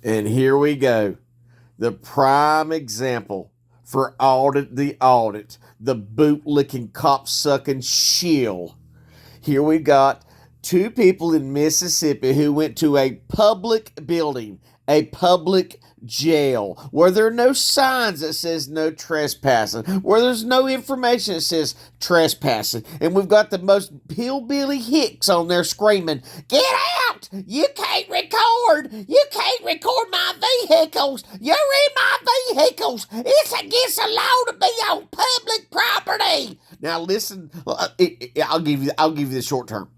And here we go. The prime example for Audit the Audit. The boot-licking, cop-sucking shill. Here we got two people in Mississippi who went to a public building, a public jail, where there are no signs that says no trespassing, where there's no information that says trespassing, and we've got the most hillbilly hicks on there screaming, "Get out! You can't record! You can't record my vehicles! You're in my vehicles! It's against the law to be on public property!" Now listen, I'll give you the short term.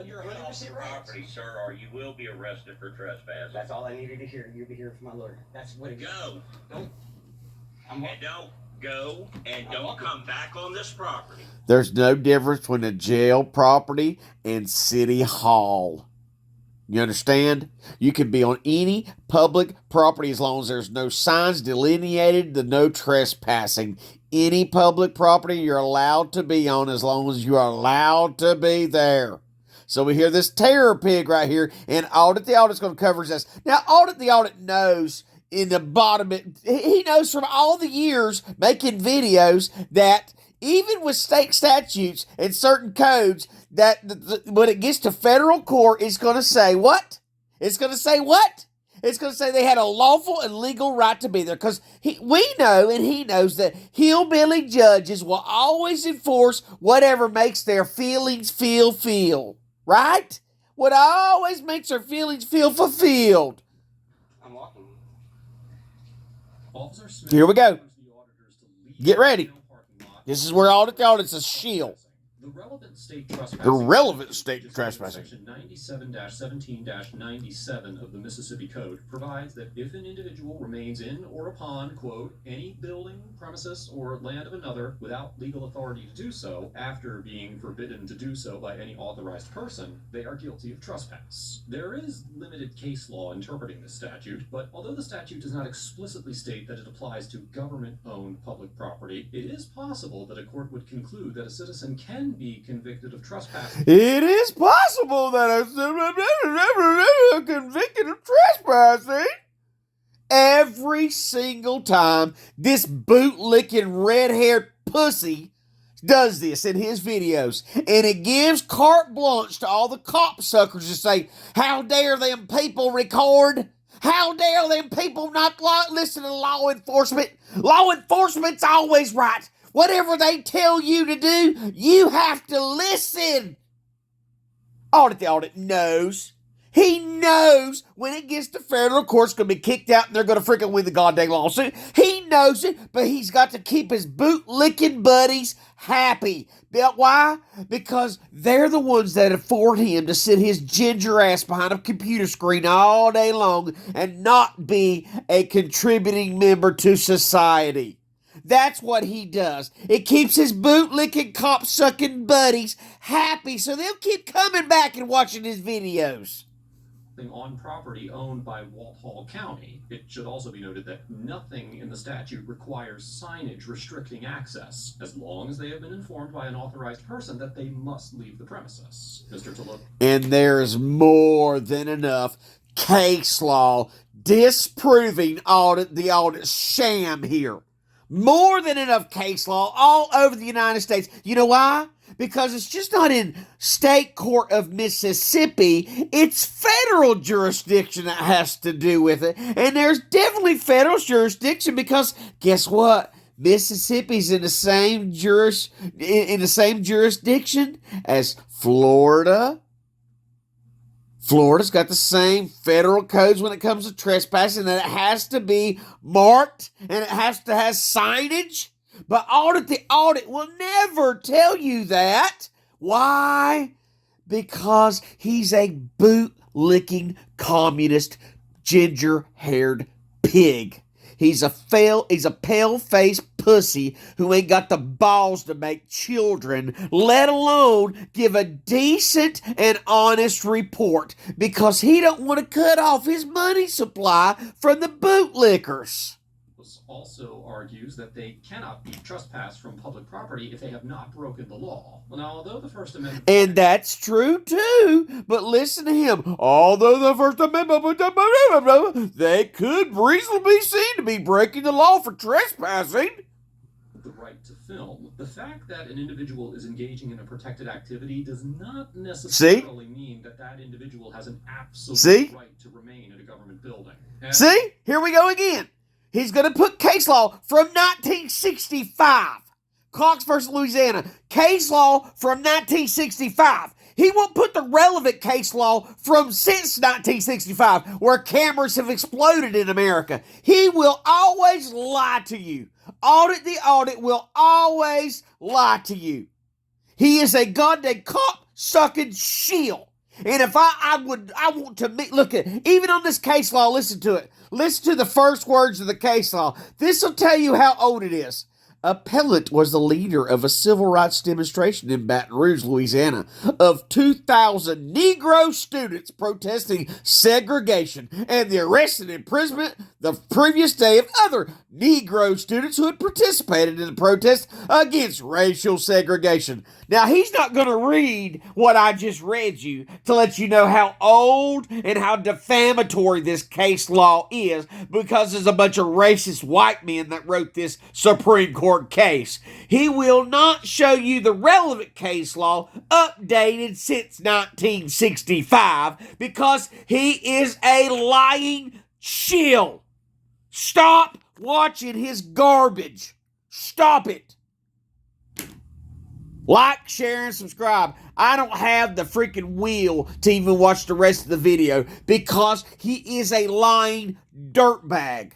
You're 100% right, property, sir, or you will be arrested for trespassing. That's all I needed to hear. You'll be hearing from my lawyer. That's what it is. Go. Don't. Don't go and don't come back on this property. There's no difference between a jail property and city hall. You understand? You can be on any public property as long as there's no signs delineated, the no trespassing. Any public property you're allowed to be on as long as you are allowed to be there. So we hear this terror pig right here, and Audit the Audit's going to cover this. Now, Audit the Audit knows in the bottom, he knows from all the years making videos that even with state statutes and certain codes, that when it gets to federal court, it's going to say what? It's going to say what? It's going to say they had a lawful and legal right to be there, because we know and he knows that hillbilly judges will always enforce whatever makes their feelings feel. Right? What always makes their feelings feel fulfilled. I'm walking. Here we go. Get ready. This is where Audit the Audit's a shill. The relevant state trespassing. Section 97-17-97 of the Mississippi Code provides that if an individual remains in or upon, quote, any building, premises, or land of another without legal authority to do so, after being forbidden to do so by any authorized person, they are guilty of trespass. There is limited case law interpreting this statute, but although the statute does not explicitly state that it applies to government-owned public property, it is possible that a court would conclude that a citizen can be convicted of trespassing. It is possible that a convicted of trespassing. Every single time this boot-licking, red-haired pussy does this in his videos, and it gives carte blanche to all the cop suckers to say, how dare them people record? How dare them people not listen to law enforcement? Law enforcement's always right. Whatever they tell you to do, you have to listen. Audit the Audit knows. He knows when it gets to federal court, it's going to be kicked out and they're going to freaking win the goddamn lawsuit. He knows it, but he's got to keep his boot-licking buddies happy. Why? Because they're the ones that afford him to sit his ginger ass behind a computer screen all day long and not be a contributing member to society. That's what he does. It keeps his boot-licking, cop-sucking buddies happy, so they'll keep coming back and watching his videos. On property owned by Walthall County. It should also be noted that nothing in the statute requires signage restricting access, as long as they have been informed by an authorized person that they must leave the premises. Mr. Tulip. And there's more than enough case law disproving Audit the Audit sham here. More than enough case law all over the United States. You know why? Because it's just not in state court of Mississippi. It's federal jurisdiction that has to do with it. And there's definitely federal jurisdiction because guess what? Mississippi's in the same jurisdiction as Florida. Florida's got the same federal codes when it comes to trespassing, that it has to be marked and it has to have signage. But Audit the Audit will never tell you that. Why? Because he's a boot-licking communist, ginger-haired pig. He's a pale-faced pussy who ain't got the balls to make children, let alone give a decent and honest report, because he don't want to cut off his money supply from the bootlickers. also argues that they cannot be trespassed from public property if they have not broken the law. Well, now, although the First Amendment... And that's true, too. But listen to him. Although the First Amendment, they could reasonably be seen to be breaking the law for trespassing. The right to film. The fact that an individual is engaging in a protected activity does not necessarily mean that that individual has an absolute right to remain in a government building. And See? Here we go again. He's going to put case law from 1965. Cox versus Louisiana. Case law from 1965. He won't put the relevant case law from since 1965, where cameras have exploded in America. He will always lie to you. Audit the Audit will always lie to you. He is a goddamn cop-sucking shill. And if I want to look at, even on this case law, listen to it. Listen to the first words of the case law. This will tell you how old it is. Appellant was the leader of a civil rights demonstration in Baton Rouge, Louisiana, of 2,000 Negro students protesting segregation and the arrest and imprisonment the previous day of other Negro students who had participated in the protest against racial segregation. Now, he's not going to read what I just read you to let you know how old and how defamatory this case law is, because there's a bunch of racist white men that wrote this Supreme Court case. He will not show you the relevant case law updated since 1965 because he is a lying shill. Stop watching his garbage. Stop it. Like, share, and subscribe. I don't have the freaking wheel to even watch the rest of the video because he is a lying dirtbag.